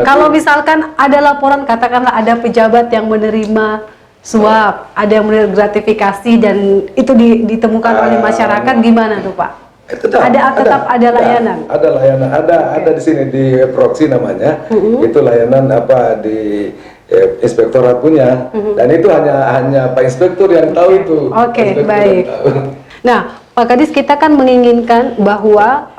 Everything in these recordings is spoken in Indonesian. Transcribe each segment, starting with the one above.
Kalau misalkan ada laporan, katakanlah ada pejabat yang menerima suap, ada yang menerima gratifikasi dan itu ditemukan oleh masyarakat, gimana tuh Pak? Tetap ada layanan. Ada layanan, ada di sini di proksi namanya. Itu layanan apa di inspektorat punya. Dan itu hanya Pak Inspektur yang tahu itu. Oke, baik. Nah, Pak Kadis, kita kan menginginkan bahwa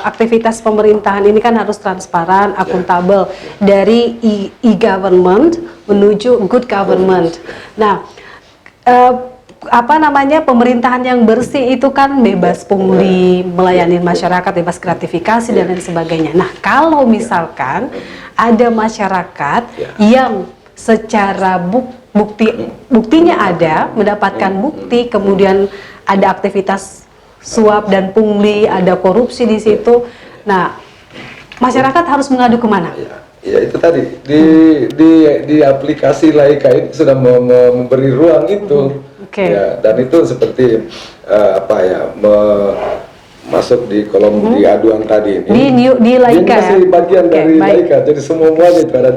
aktivitas pemerintahan ini kan harus transparan, akuntabel, dari e-government menuju good government. Nah, pemerintahan yang bersih itu kan bebas pungli, melayani masyarakat, bebas gratifikasi dan lain sebagainya. Nah, kalau misalkan ada masyarakat yang secara buktinya ada, mendapatkan bukti, kemudian ada aktivitas suap dan pungli, ada korupsi di situ. Nah, masyarakat harus mengadu kemana? Ya itu tadi di aplikasi Laika itu sudah memberi ruang itu. Ya, dan itu seperti masuk di kolom di aduan tadi ini. Di Laika. Ini masih bagian dari Laika. Jadi semuanya itu ada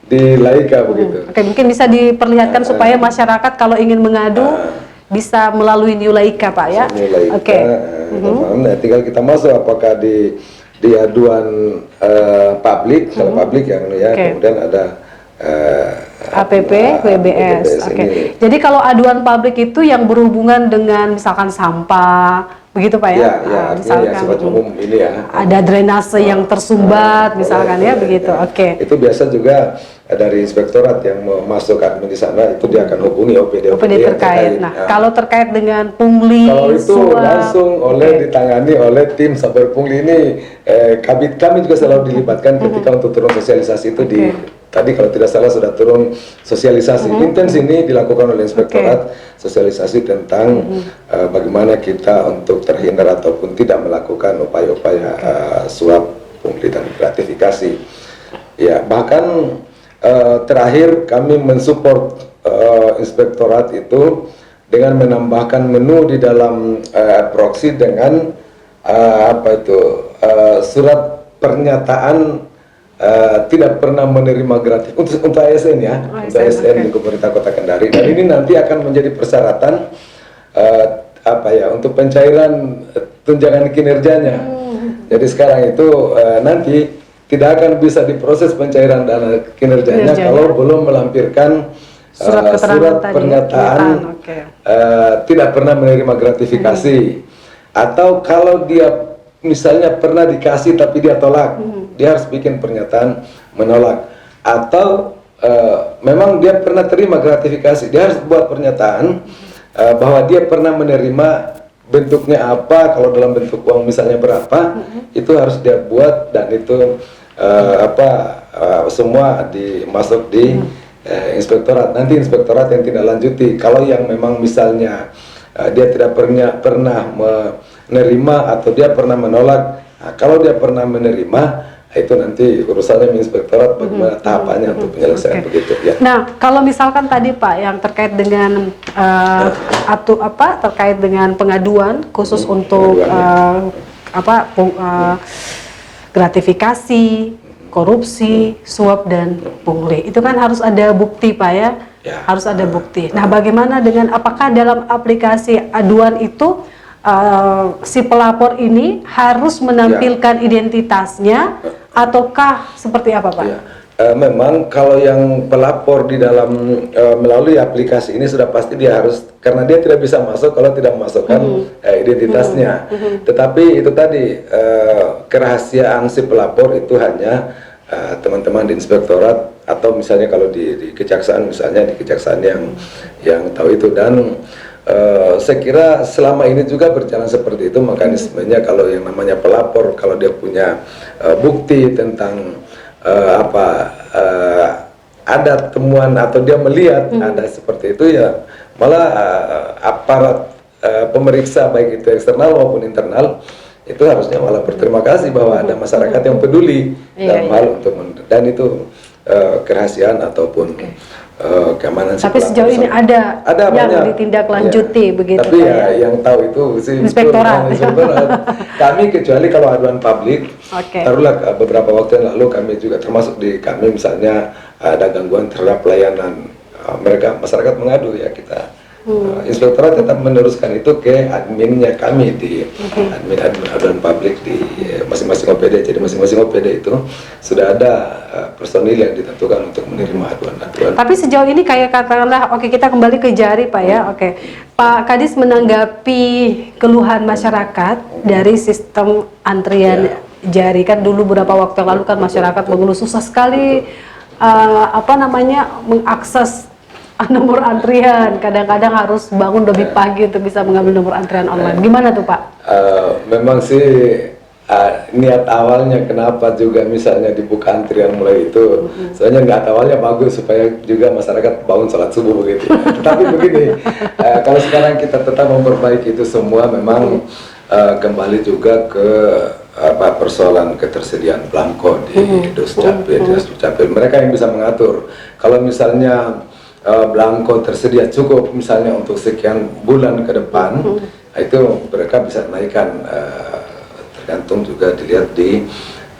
di Laika begitu. Oke, mungkin bisa diperlihatkan supaya masyarakat kalau ingin mengadu bisa melalui New Laika, Pak ya. Oke. Tinggal kita masuk apakah di aduan publik, kalau publik yang kemudian ada APP WBS. Oke. Jadi kalau aduan publik itu yang berhubungan dengan misalkan sampah, begitu Pak ya? Misalkan ya, umum ini ya. Ada drainase yang tersumbat, misalkan begitu. Oke. Itu biasa juga dari inspektorat yang masuk admin di sana, itu dia akan hubungi OPD terkait. Nah, kalau terkait dengan pungli, kalau itu langsung ditangani oleh tim saber pungli ini. Kami juga selalu dilibatkan ketika untuk turun sosialisasi itu tadi kalau tidak salah sudah turun sosialisasi intens ini dilakukan oleh inspektorat, sosialisasi tentang bagaimana kita untuk terhindar ataupun tidak melakukan upaya-upaya suap, pungli dan gratifikasi. Ya, bahkan terakhir kami mensupport inspektorat itu dengan menambahkan menu di dalam proxy dengan surat pernyataan tidak pernah menerima gratis untuk ASN ya, untuk ASN di pemerintah Kota Kendari. Dan ini nanti akan menjadi persyaratan untuk pencairan tunjangan kinerjanya. Jadi sekarang itu nanti tidak akan bisa diproses pencairan dana kinerjanya kalau belum melampirkan surat pernyataan tidak pernah menerima gratifikasi, atau kalau dia misalnya pernah dikasih tapi dia tolak, dia harus bikin pernyataan menolak, atau memang dia pernah terima gratifikasi, dia harus buat pernyataan bahwa dia pernah menerima, bentuknya apa, kalau dalam bentuk uang misalnya berapa, itu harus dia buat, dan itu semua masuk di inspektorat. Nanti inspektorat yang tidak lanjuti. Kalau yang memang misalnya dia tidak pernah menerima atau dia pernah menolak, kalau dia pernah menerima, itu nanti urusannya inspektorat bagaimana tahapannya untuk penyelesaian begitu ya. Nah, kalau misalkan tadi Pak yang terkait dengan terkait dengan pengaduan khusus untuk gratifikasi, korupsi, suap dan pungli, itu kan harus ada bukti Pak ya, harus ada bukti. Nah, bagaimana dengan apakah dalam aplikasi aduan itu si pelapor ini harus menampilkan identitasnya ataukah seperti apa Pak? Memang kalau yang pelapor di dalam melalui aplikasi ini sudah pasti dia harus, karena dia tidak bisa masuk kalau tidak memasukkan identitasnya. Tetapi itu tadi kerahasiaan si pelapor itu hanya teman-teman di inspektorat, atau misalnya kalau di kejaksaan, misalnya di kejaksaan yang tahu itu. Dan saya kira selama ini juga berjalan seperti itu mekanismenya. Kalau yang namanya pelapor, kalau dia punya bukti tentang ada temuan atau dia melihat ada seperti itu, ya malah aparat pemeriksa baik itu eksternal maupun internal itu harusnya malah berterima kasih bahwa ada masyarakat yang peduli dalam hal untuk dan itu kerahasiaan ataupun keamanan. Tapi sejauh ini ada yang banyak ditindaklanjuti begitu. Tapi yang tahu itu sih Inspektorat. Kami kecuali kalau aduan publik, taruhlah beberapa waktu yang lalu kami juga termasuk di kami misalnya ada gangguan terhadap pelayanan mereka masyarakat mengadu ya kita. Inspektorat tetap meneruskan itu ke adminnya kami di admin aduan publik di masing-masing OPD. Jadi masing-masing OPD itu sudah ada personil yang ditentukan untuk menerima aduan-aduan. Tapi sejauh ini kayak katakanlah, kita kembali ke Jari Pak ya. Pak Kadis menanggapi keluhan masyarakat dari sistem antrian Jari, kan dulu beberapa waktu yang lalu kan masyarakat mengeluh susah sekali mengakses nomor antrian, kadang-kadang harus bangun lebih pagi untuk bisa mengambil nomor antrian online. Gimana tuh Pak? Memang sih niat awalnya kenapa juga misalnya dibuka antrian mulai itu, soalnya niat awalnya bagus supaya juga masyarakat bangun sholat subuh begitu. Tetapi begini, kalau sekarang kita tetap memperbaiki itu semua, memang kembali juga ke persoalan ketersediaan belangko di Duscapil. Mereka yang bisa mengatur. Kalau misalnya belangko tersedia cukup misalnya untuk sekian bulan ke depan, itu mereka bisa naikkan, tergantung juga dilihat di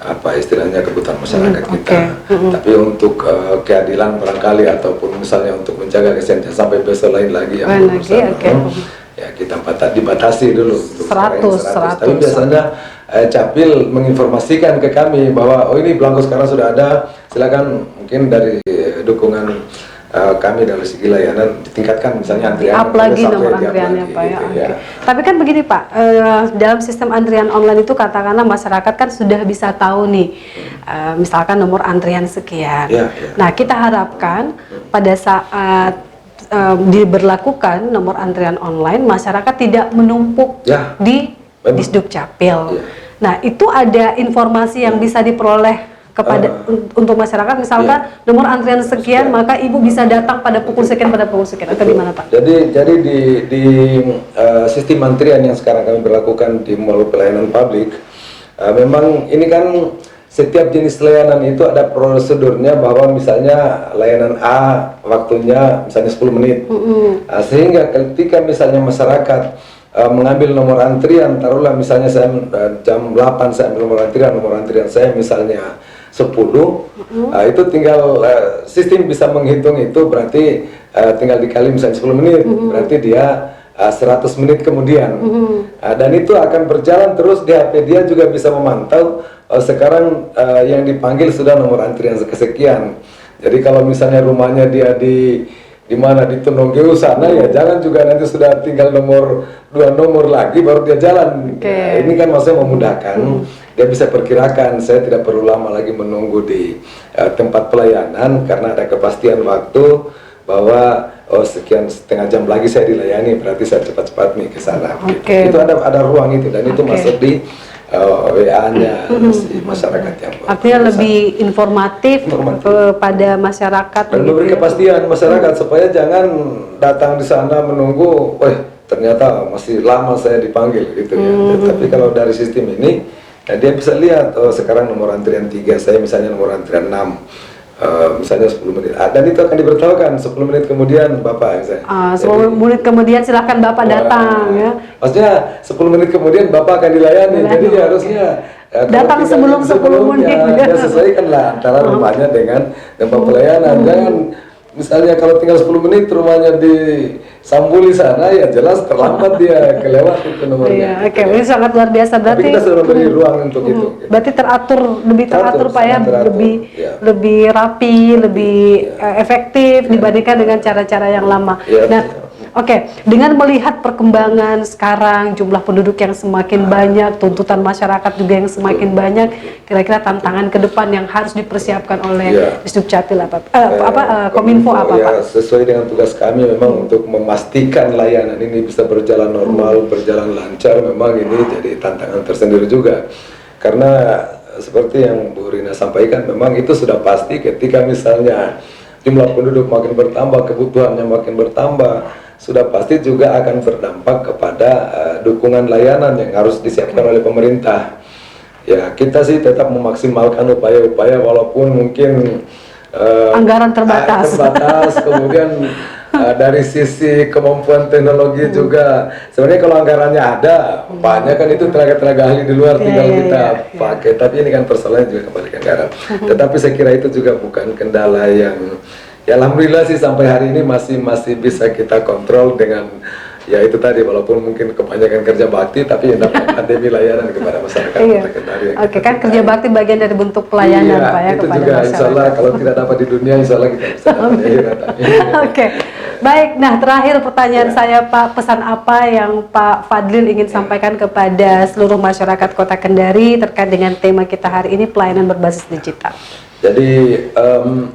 apa istilahnya kebutuhan masyarakat kita. Tapi untuk keadilan barangkali ataupun misalnya untuk menjaga kesehatan sampai besok lain lagi yang ya kita dibatasi dulu untuk 100. Tapi biasanya Capil menginformasikan ke kami bahwa ini belangko sekarang sudah ada, silakan mungkin dari dukungan kami dari segi layanan ditingkatkan misalnya antrian lagi nomor antriannya Pak gitu, ya. Tapi kan begini Pak, dalam sistem antrian online itu katakanlah masyarakat kan sudah bisa tahu nih, misalkan nomor antrian sekian. Nah kita harapkan pada saat diberlakukan nomor antrian online, masyarakat tidak menumpuk di Disdukcapil. Nah itu ada informasi yang bisa diperoleh kepada untuk masyarakat, misalkan nomor antrian sekian, maka ibu bisa datang pada pukul sekian atau gimana Pak? Jadi di sistem antrian yang sekarang kami berlakukan di melalui pelayanan publik, memang ini kan setiap jenis layanan itu ada prosedurnya, bahwa misalnya layanan A waktunya misalnya 10 menit, sehingga ketika misalnya masyarakat mengambil nomor antrian, taruhlah misalnya saya jam 8 saya ambil nomor antrian saya misalnya 10, itu tinggal sistem bisa menghitung itu, berarti tinggal dikali misalnya 10 menit, berarti dia 100 menit kemudian. Dan itu akan berjalan terus di HP dia juga bisa memantau sekarang yang dipanggil sudah nomor antrian kesekian. Jadi kalau misalnya rumahnya dia di mana di Tononggeu sana, ya jangan juga nanti sudah tinggal 2 nomor lagi baru dia jalan. Nah, ini kan maksudnya memudahkan. Dia bisa perkirakan, saya tidak perlu lama lagi menunggu di tempat pelayanan karena ada kepastian waktu bahwa sekian setengah jam lagi saya dilayani, berarti saya cepat-cepat nih ke sana. Itu ada ruang itu, dan itu masuk di WA-nya si masyarakat yang artinya lebih informatif kepada masyarakat dan memberi kepastian masyarakat supaya jangan datang di sana menunggu, ternyata masih lama saya dipanggil gitu ya. Tapi kalau dari sistem ini, dia bisa lihat, sekarang nomor antrian 3, saya misalnya nomor antrian 6, misalnya 10 menit, dan itu akan diberitahukan 10 menit kemudian Bapak misalnya. 10 menit kemudian silahkan Bapak datang ya. Maksudnya 10 menit kemudian Bapak akan dilayani, jadi harusnya datang sebelum 10 menit. Ya sesuaikanlah antara rumahnya dengan tempat pelayanan. Jangan misalnya kalau tinggal 10 menit rumahnya di Sambuli sana, ya jelas terlambat dia kelewat itu nomornya. Ini sangat luar biasa, berarti. Tapi kita sudah memberi ruang untuk itu. Berarti lebih teratur Pak ya, lebih rapi, lebih efektif dibandingkan dengan cara-cara yang lama. Dengan melihat perkembangan sekarang, jumlah penduduk yang semakin banyak, tuntutan masyarakat juga yang semakin banyak, kira-kira tantangan ke depan yang harus dipersiapkan oleh Disdukcapil Kominfo apa Pak? Sesuai dengan tugas kami memang untuk memastikan layanan ini bisa berjalan normal, berjalan lancar. Memang ini jadi tantangan tersendiri juga, karena seperti yang Bu Rina sampaikan, memang itu sudah pasti ketika misalnya jumlah penduduk makin bertambah, kebutuhannya makin bertambah, sudah pasti juga akan berdampak kepada dukungan layanan yang harus disiapkan oleh pemerintah. Ya, kita sih tetap memaksimalkan upaya-upaya walaupun mungkin anggaran terbatas. Kemudian dari sisi kemampuan teknologi juga sebenarnya kalau anggarannya ada banyak kan itu tenaga-tenaga ahli di luar tinggal kita pakai, tapi ini kan persoalannya juga kembali ke anggaran. Tetapi saya kira itu juga bukan kendala yang ya alhamdulillah sih sampai hari ini masih bisa kita kontrol dengan ya itu tadi, walaupun mungkin kebanyakan kerja bakti tapi yang dapat pandemi layanan kepada masyarakat Kota Kendari. Oke, kan kerja bakti bagian dari bentuk pelayanan Pak ya itu kepada juga, masyarakat. insya Allah kalau tidak dapat di dunia, insya Allah kita bisa dapat di akhirat. Oke, baik. Nah, terakhir pertanyaan saya Pak, pesan apa yang Pak Fadlil ingin sampaikan kepada seluruh masyarakat Kota Kendari terkait dengan tema kita hari ini, pelayanan berbasis digital? Jadi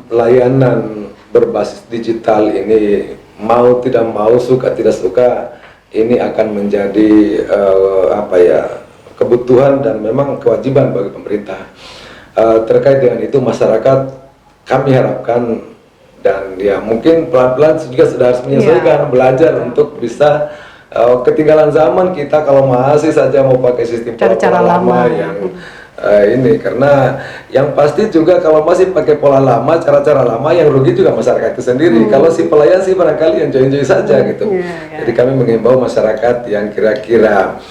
layanan berbasis digital ini mau tidak mau, suka tidak suka, ini akan menjadi kebutuhan dan memang kewajiban bagi pemerintah. Terkait dengan itu masyarakat kami harapkan dan ya mungkin pelan-pelan juga sudah harus menyesuaikan, belajar untuk bisa ketinggalan zaman kita kalau masih saja mau pakai sistem cara lama yang ini, karena yang pasti juga kalau masih pakai pola lama, cara-cara lama, yang rugi juga masyarakat itu sendiri. Kalau si pelayan sih barangkali enjoy-enjoy saja gitu. Jadi kami mengimbau masyarakat yang kira-kira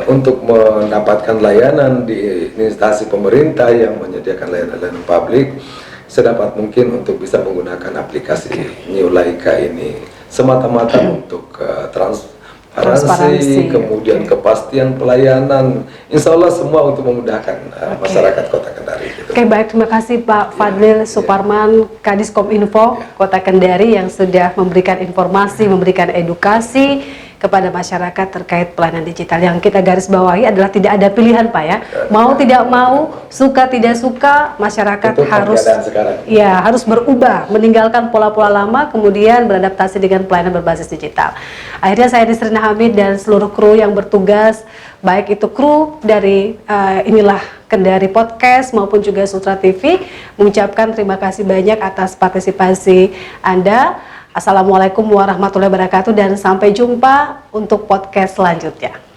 untuk mendapatkan layanan di instansi pemerintah yang menyediakan layanan publik, sedapat mungkin untuk bisa menggunakan aplikasi New Laika ini semata-mata untuk transparansi, kemudian kepastian pelayanan, insya Allah semua untuk memudahkan masyarakat Kota Kendari. Gitu. Oke, baik, terima kasih Pak Fadlil Suparman, Kadiskominfo Kota Kendari yang sudah memberikan informasi, memberikan edukasi kepada masyarakat terkait pelayanan digital. Yang kita garis bawahi adalah tidak ada pilihan Pak ya, mau tidak mau, suka tidak suka, masyarakat harus berubah, meninggalkan pola-pola lama, kemudian beradaptasi dengan pelayanan berbasis digital. Akhirnya saya Nisrina Hamid dan seluruh kru yang bertugas, baik itu kru dari inilah Kendari Podcast maupun juga Sutra TV, mengucapkan terima kasih banyak atas partisipasi Anda. Assalamualaikum warahmatullahi wabarakatuh dan sampai jumpa untuk podcast selanjutnya.